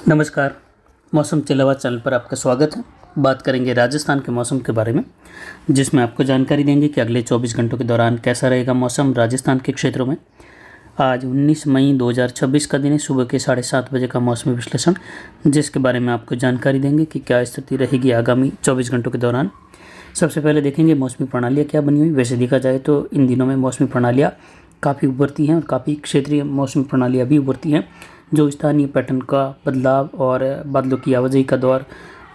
नमस्कार। मौसम चलावा चैनल पर आपका स्वागत है। बात करेंगे राजस्थान के मौसम के बारे में, जिसमें आपको जानकारी देंगे कि अगले 24 घंटों के दौरान कैसा रहेगा मौसम राजस्थान के क्षेत्रों में। आज 19 मई 2026 का दिन है। सुबह के 7:30 बजे का मौसमी विश्लेषण, जिसके बारे में आपको जानकारी देंगे कि क्या स्थिति रहेगी आगामी 24 घंटों के दौरान। सबसे पहले देखेंगे मौसमी प्रणालियाँ क्या बनी हुई। वैसे देखा जाए तो इन दिनों में मौसमी प्रणालियाँ काफ़ी उभरती हैं और काफ़ी क्षेत्रीय मौसमी प्रणालियाँ भी उभरती हैं, जो स्थानीय पैटर्न का बदलाव और बादलों की आवाजाही का दौर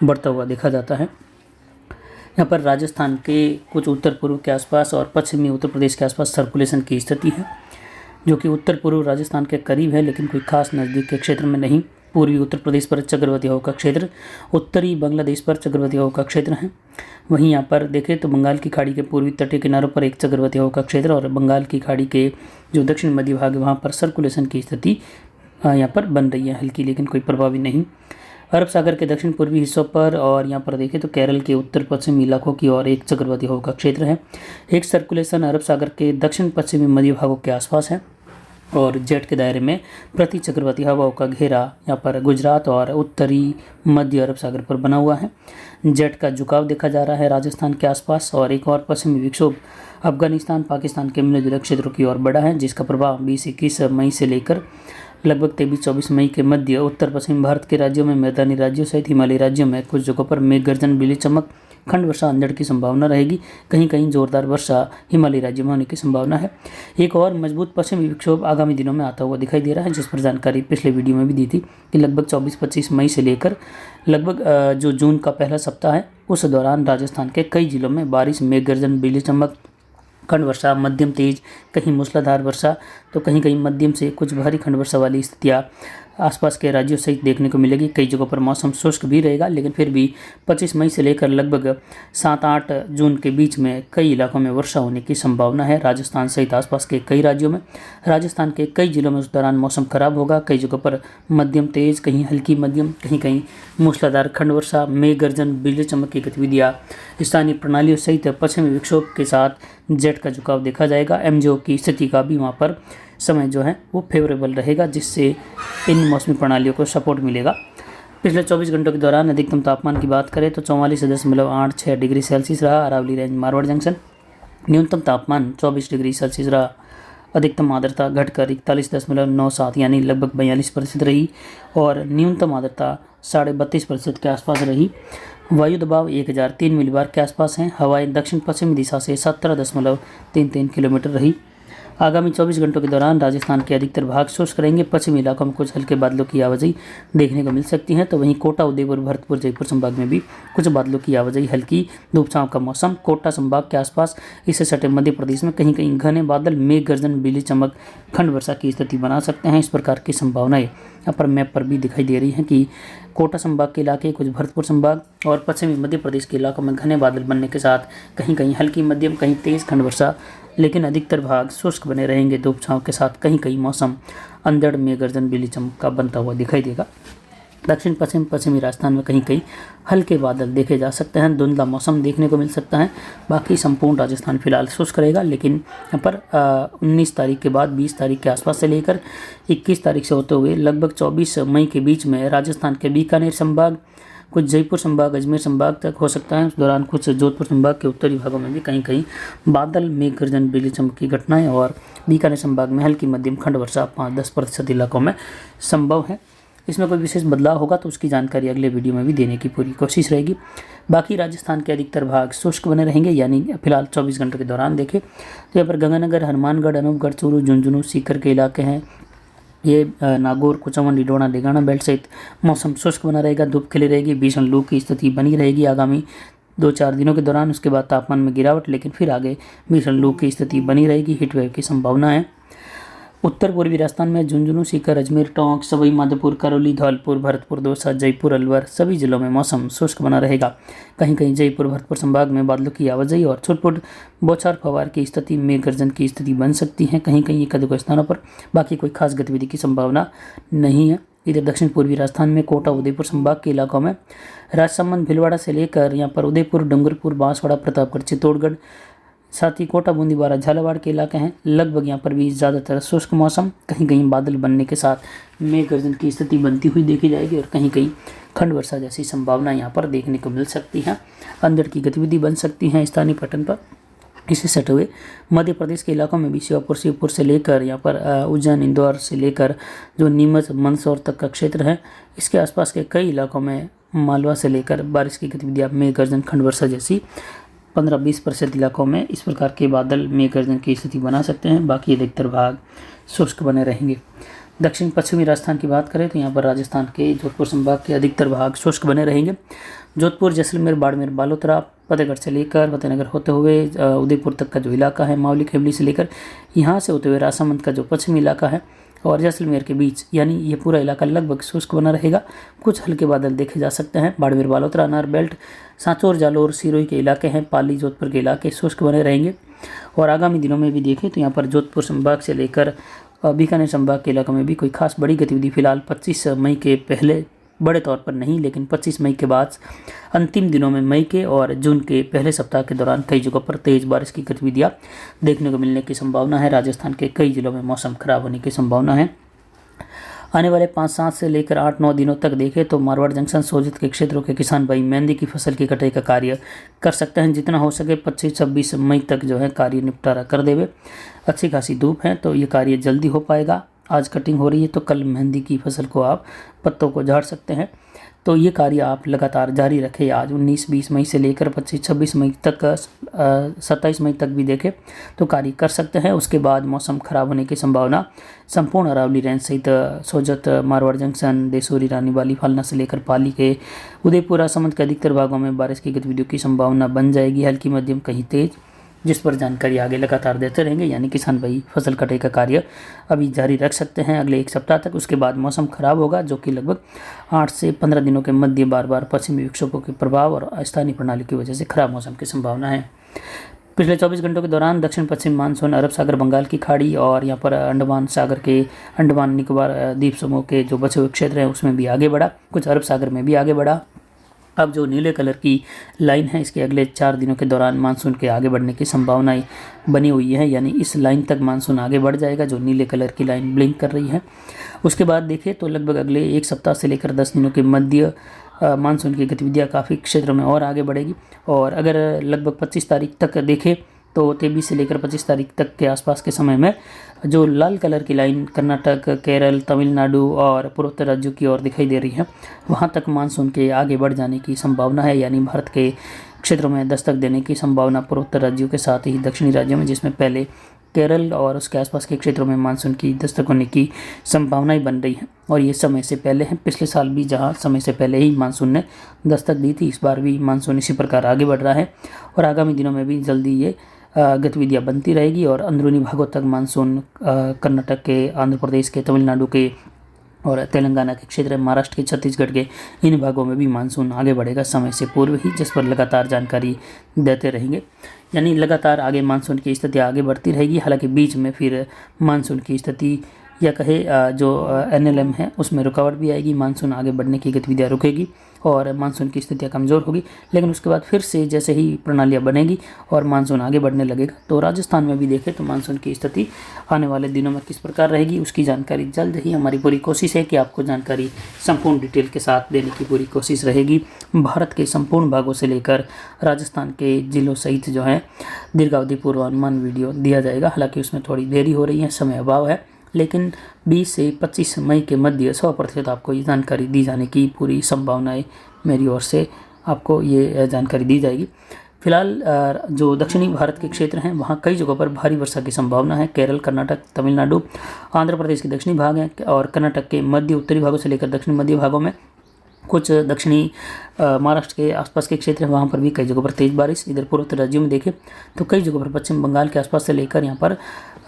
बढ़ता हुआ देखा जाता है। यहाँ पर राजस्थान के कुछ उत्तर पूर्व के आसपास और पश्चिमी उत्तर प्रदेश के आसपास सर्कुलेशन की स्थिति है, जो कि उत्तर पूर्व राजस्थान के करीब है, लेकिन कोई खास नज़दीक के क्षेत्र में नहीं। पूर्वी उत्तर प्रदेश पर चक्रवाती हवा का क्षेत्र, उत्तरी बांग्लादेश पर चक्रवाती हवा का क्षेत्र है। वहीं यहाँ पर देखें तो बंगाल की खाड़ी के पूर्वी तटीय किनारों पर एक चक्रवाती हवा का क्षेत्र और बंगाल की खाड़ी के जो दक्षिण मध्य भाग है वहाँ पर सर्कुलेशन की स्थिति यहाँ पर बन रही है, हल्की लेकिन कोई प्रभावी नहीं। अरब सागर के दक्षिण पूर्वी हिस्सों पर और यहाँ पर देखें तो केरल के उत्तर पश्चिमी इलाकों की ओर एक चक्रवाती हवा का क्षेत्र है। एक सर्कुलेशन अरब सागर के दक्षिण पश्चिमी मध्य भागों के आसपास है और जेट के दायरे में प्रति चक्रवाती हवाओं का घेरा यहाँ पर गुजरात और उत्तरी मध्य अरब सागर पर बना हुआ है। जेट का झुकाव देखा जा रहा है राजस्थान के आसपास और एक और पश्चिमी विक्षोभ अफगानिस्तान पाकिस्तान के मिलजुले क्षेत्रों की ओर बढ़ा है, जिसका प्रभाव 20-21 मई से लेकर लगभग 23-24 मई के मध्य उत्तर पश्चिम भारत के राज्यों में मैदानी राज्यों सहित हिमालयी राज्यों में कुछ जगहों पर मेघ गर्जन, बिजली चमक, खंड वर्षा, अंधड़ की संभावना रहेगी। कहीं कहीं जोरदार वर्षा हिमालयी राज्यों में होने की संभावना है। एक और मजबूत पश्चिमी विक्षोभ आगामी दिनों में आता हुआ दिखाई दे रहा है, जिस पर जानकारी पिछले वीडियो में भी दी थी कि लगभग 24-25 मई से लेकर लगभग जो जून का पहला सप्ताह है उस दौरान राजस्थान के कई जिलों में बारिश, मेघ गर्जन, बिजली चमक, खंड वर्षा, मध्यम तेज, कहीं मूसलाधार वर्षा तो कहीं कहीं मध्यम से कुछ भारी खंड वर्षा वाली स्थितियाँ आसपास के राज्यों सहित देखने को मिलेगी। कई जगहों पर मौसम शुष्क भी रहेगा, लेकिन फिर भी 25 मई से लेकर लगभग 7-8 जून के बीच में कई इलाकों में वर्षा होने की संभावना है। राजस्थान सहित आसपास के कई राज्यों में, राजस्थान के कई जिलों में उस दौरान मौसम खराब होगा। कई जगहों पर मध्यम तेज, कहीं हल्की मध्यम, कहीं कहीं मूसलाधार खंड वर्षा, मेघ गर्जन, बिजली चमक की गतिविधियाँ स्थानीय प्रणालियों सहित पश्चिमी विक्षोभ के साथ जेट का झुकाव देखा जाएगा। एमजो की स्थिति का भी वहाँ पर समय जो है वो फेवरेबल रहेगा, जिससे इन मौसमी प्रणालियों को सपोर्ट मिलेगा। पिछले 24 घंटों के दौरान अधिकतम तापमान की बात करें तो 44.86 डिग्री सेल्सियस रहा अरावली रेंज मारवाड़ जंक्शन। न्यूनतम तापमान 24 डिग्री सेल्सियस रहा। अधिकतम आर्द्रता घटकर 41.97 यानी लगभग 42% रही और न्यूनतम आर्द्रता 32.5% के आसपास रही। वायु दबाव 1003 मिलीबार के आसपास है। हवाएं दक्षिण पश्चिमी दिशा से 17.33 किलोमीटर रही। आगामी 24 घंटों के दौरान राजस्थान के अधिकतर भाग शुष्क रहेंगे। पश्चिमी इलाकों में कुछ हल्के बादलों की आवाजाही देखने को मिल सकती है, तो वहीं कोटा, उदयपुर, भरतपुर, जयपुर संभाग में भी कुछ बादलों की आवाजाही, हल्की धूप छांव का मौसम। कोटा संभाग के आसपास इससे सटे मध्य प्रदेश में कहीं कहीं घने बादल, मेघ गर्जन, बिजली चमक, खंड वर्षा की स्थिति बना सकते हैं। इस प्रकार की संभावनाएं यहाँ पर मैप पर भी दिखाई दे रही हैं कि कोटा संभाग के इलाके, कुछ भरतपुर संभाग और पश्चिमी मध्य प्रदेश के इलाकों में घने बादल बनने के साथ कहीं कहीं हल्की मध्यम, कहीं तेज खंड वर्षा, लेकिन अधिकतर भाग शुष्क बने रहेंगे धूप छांव के साथ। कहीं कहीं मौसम अंधड़, मेघ गर्जन, बिजली चमक का बनता हुआ दिखाई देगा। दक्षिण पश्चिमी राजस्थान में कहीं कहीं हल्के बादल देखे जा सकते हैं, धुंधला मौसम देखने को मिल सकता है। बाकी संपूर्ण राजस्थान फिलहाल शुष्क रहेगा, लेकिन यहाँ पर 19 तारीख के बाद 20 तारीख के आसपास से लेकर 21 तारीख से होते हुए लगभग 24 मई के बीच में राजस्थान के बीकानेर संभाग, कुछ जयपुर संभाग, अजमेर संभाग तक हो सकता है। उस दौरान कुछ जोधपुर संभाग के उत्तरी भागों में भी कहीं कहीं बादल, मेघ गर्जन, बिजली चमक की घटनाएं और बीकानेर संभाग में हल्की मध्यम खंड वर्षा 5-10% इलाकों में संभव है। इसमें कोई विशेष बदलाव होगा तो उसकी जानकारी अगले वीडियो में भी देने की पूरी कोशिश रहेगी। बाकी राजस्थान के अधिकतर भाग शुष्क बने रहेंगे, यानी फिलहाल 24 घंटों के दौरान देखें तो यहाँ पर गंगानगर, हनुमानगढ़, अनूपगढ़, चूरू, झुंझुनू, सीकर के इलाके हैं। ये नागौर, कुचामन, डिडोना, डेगाना बेल्ट सहित मौसम शुष्क बना रहेगा, धूप खिली रहेगी, भीषण लू की स्थिति बनी रहेगी आगामी 2-4 दिनों के दौरान। उसके बाद तापमान में गिरावट, लेकिन फिर आगे भीषण लू की स्थिति बनी रहेगी, हीटवेव की संभावना है। उत्तर पूर्वी राजस्थान में झुंझुनू, सीकर, अजमेर, टोंक, सवाई माधोपुर, करौली, धौलपुर, भरतपुर, दौसा, जयपुर, अलवर सभी जिलों में मौसम शुष्क बना रहेगा। कहीं कहीं जयपुर, भरतपुर संभाग में बादलों की आवाजाही और छुटपुट बौछार फव्वार की स्थिति, मेघ गर्जन की स्थिति बन सकती है कहीं कहीं एक अधिक स्थानों पर। बाकी कोई खास गतिविधि की संभावना नहीं है। इधर दक्षिण पूर्वी राजस्थान में कोटा, उदयपुर संभाग के इलाकों में राजसमंद, भीलवाड़ा से लेकर यहाँ पर उदयपुर, डूंगरपुर, बांसवाड़ा, प्रतापगढ़, चित्तौड़गढ़, साथ ही कोटा, बूंदी, बारा, झालावाड़ के इलाके हैं, लगभग यहाँ पर भी ज़्यादातर शुष्क मौसम, कहीं कहीं बादल बनने के साथ मेघ गर्जन की स्थिति बनती हुई देखी जाएगी और कहीं कहीं खंड वर्षा जैसी संभावना यहाँ पर देखने को मिल सकती है। अंधड़ की गतिविधि बन सकती है स्थानीय पटन पर। इससे सटे हुए मध्य प्रदेश के इलाकों में भी शिवपुर से लेकर यहाँ पर उज्जैन, इंदौर से लेकर जो नीमच, मंदसौर तक का क्षेत्र है, इसके आसपास के कई इलाकों में मालवा से लेकर बारिश की गतिविधियाँ, मेघ गर्जन, खंड वर्षा जैसी 15-20% इलाकों में इस प्रकार के बादल मेघ गर्जन की स्थिति बना सकते हैं। बाकी अधिकतर भाग शुष्क बने रहेंगे। दक्षिण पश्चिमी राजस्थान की बात करें तो यहाँ पर राजस्थान के जोधपुर संभाग के अधिकतर भाग शुष्क बने रहेंगे। जोधपुर, जैसलमेर, बाड़मेर, बालोतरा, फतेहगढ़ से लेकर फतेहनगर होते हुए उदयपुर तक का जो इलाका है, मावली, खेवली से लेकर यहाँ से होते हुए राजसमंद का जो पश्चिमी इलाका है और जैसलमेर के बीच, यानी ये पूरा इलाका लगभग शुष्क बना रहेगा। कुछ हल्के बादल देखे जा सकते हैं। बाड़मेर, बालोतरा, अनार बेल्ट, सांचौर, जालोर, सिरोही के इलाके हैं, पाली, जोधपुर के इलाके शुष्क बने रहेंगे। और आगामी दिनों में भी देखें तो यहाँ पर जोधपुर संभाग से लेकर बीकानेर संभाग के इलाकों में भी कोई खास बड़ी गतिविधि फिलहाल 25 मई के पहले बड़े तौर पर नहीं, लेकिन 25 मई के बाद अंतिम दिनों में मई के और जून के पहले सप्ताह के दौरान कई जगहों पर तेज बारिश की गतिविधियां देखने को मिलने की संभावना है। राजस्थान के कई जिलों में मौसम खराब होने की संभावना है। आने वाले 5-7 से लेकर 8-9 दिनों तक देखें तो मारवाड़ जंक्शन, सोजित के क्षेत्रों के किसान भाई मेहंदी की फसल की कटाई का कार्य कर सकते हैं। जितना हो सके 25-26 मई तक जो है कार्य निपटारा कर देवे। अच्छी खासी धूप है तो ये कार्य जल्दी हो पाएगा। आज कटिंग हो रही है तो कल मेहंदी की फसल को आप पत्तों को झाड़ सकते हैं। तो ये कार्य आप लगातार जारी रखें। आज 19-20 मई से लेकर 25-26 मई तक, 27 मई तक भी देखें तो कार्य कर सकते हैं। उसके बाद मौसम खराब होने की संभावना संपूर्ण अरावली रेंज सहित सोजत, मारवाड़ जंक्शन, देसूरी, रानी बाली, फालना से लेकर पाली के उदयपुर, राजसमंद के अधिकतर भागों में बारिश की गतिविधियों की संभावना बन जाएगी, हल्की मध्यम कहीं तेज, जिस पर जानकारी आगे लगातार देते रहेंगे। यानी किसान भाई फसल कटाई का कार्य अभी जारी रख सकते हैं अगले 1 सप्ताह तक। उसके बाद मौसम खराब होगा, जो कि लगभग 8 से 15 दिनों के मध्य बार बार पश्चिमी विक्षोभों के प्रभाव और स्थानीय प्रणाली की वजह से खराब मौसम की संभावना है। पिछले 24 घंटों के दौरान दक्षिण पश्चिम मानसून अरब सागर, बंगाल की खाड़ी और यहाँ पर अंडमान सागर के, अंडमान निकोबार द्वीप समूह के जो बचे हुए क्षेत्र हैं उसमें भी आगे बढ़ा, कुछ अरब सागर में भी आगे बढ़ा। अब जो नीले कलर की लाइन है, इसके अगले 4 दिनों के दौरान मानसून के आगे बढ़ने की संभावनाएं बनी हुई है। यानी इस लाइन तक मानसून आगे बढ़ जाएगा, जो नीले कलर की लाइन ब्लिंक कर रही है। उसके बाद देखें तो लगभग अगले 1 सप्ताह से लेकर 10 दिनों के मध्य मानसून की गतिविधियाँ काफ़ी क्षेत्रों में और आगे बढ़ेगी। और अगर लगभग 25 तारीख तक देखें तो 23 से लेकर 25 तारीख तक के आसपास के समय में जो लाल कलर की लाइन कर्नाटक, केरल, तमिलनाडु और पूर्वोत्तर राज्यों की ओर दिखाई दे रही है, वहां तक मानसून के आगे बढ़ जाने की संभावना है। यानी भारत के क्षेत्रों में दस्तक देने की संभावना पूर्वोत्तर राज्यों के साथ ही दक्षिणी राज्यों में, जिसमें पहले केरल और उसके आसपास के क्षेत्रों में मानसून की दस्तक होने की संभावनाएं बन रही हैं। और ये समय से पहले है। पिछले साल भी जहां समय से पहले ही मानसून ने दस्तक दी थी, इस बार भी मानसून इसी प्रकार आगे बढ़ रहा है और आगामी दिनों में भी जल्दी ये गतिविधियां बनती रहेगी और अंदरूनी भागों तक मानसून कर्नाटक के, आंध्र प्रदेश के, तमिलनाडु के और तेलंगाना के क्षेत्र, महाराष्ट्र के, छत्तीसगढ़ के इन भागों में भी मानसून आगे बढ़ेगा समय से पूर्व ही, जिस पर लगातार जानकारी देते रहेंगे। यानी लगातार आगे मानसून की स्थिति आगे बढ़ती रहेगी। हालांकि बीच में फिर मानसून की स्थिति या कहे जो NLM है उसमें रुकावट भी आएगी, मानसून आगे बढ़ने की गतिविधियाँ रुकेगी और मानसून की स्थितियाँ कमज़ोर होगी। लेकिन उसके बाद फिर से जैसे ही प्रणालियाँ बनेगी और मानसून आगे बढ़ने लगेगा, तो राजस्थान में भी देखें तो मानसून की स्थिति आने वाले दिनों में किस प्रकार रहेगी, उसकी जानकारी जल्द ही हमारी पूरी कोशिश है कि आपको जानकारी संपूर्ण डिटेल के साथ देने की पूरी कोशिश रहेगी। भारत के संपूर्ण भागों से लेकर राजस्थान के जिलों सहित जो है दीर्घावधि पूर्वानुमान वीडियो दिया जाएगा। हालाँकि उसमें थोड़ी देरी हो रही है, समय अभाव है, लेकिन 20 से 25 मई के मध्य 100% आपको ये जानकारी दी जाने की पूरी संभावनाएं मेरी ओर से आपको ये जानकारी दी जाएगी। फिलहाल जो दक्षिणी भारत के क्षेत्र हैं वहाँ कई जगहों पर भारी वर्षा की संभावना है। केरल, कर्नाटक, तमिलनाडु, आंध्र प्रदेश के दक्षिणी भाग हैं और कर्नाटक के मध्य उत्तरी भागों से लेकर दक्षिण मध्य भागों में, कुछ दक्षिणी महाराष्ट्र के आसपास के क्षेत्र हैं वहाँ पर भी कई जगहों पर तेज़ बारिश। इधर पूर्वोत्तर राज्यों में देखें तो कई जगहों पर पश्चिम बंगाल के आसपास से लेकर यहाँ पर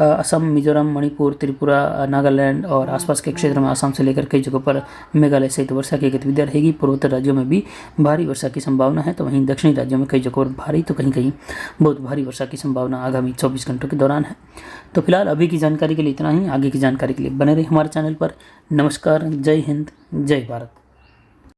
असम, मिजोरम, मणिपुर, त्रिपुरा, नागालैंड और आसपास के क्षेत्रों में असम से लेकर कई जगहों पर मेघालय सहित वर्षा की गतिविधियाँ रहेगी। पूर्वोत्तर राज्यों में भी भारी वर्षा की संभावना है, तो वहीं दक्षिणी राज्यों में कई जगहों पर भारी तो कहीं कहीं बहुत भारी वर्षा की संभावना आगामी 24 घंटों के दौरान है। तो फिलहाल अभी की जानकारी के लिए इतना ही। आगे की जानकारी के लिए बने रहे हमारे चैनल पर। नमस्कार, जय हिंद, जय भारत।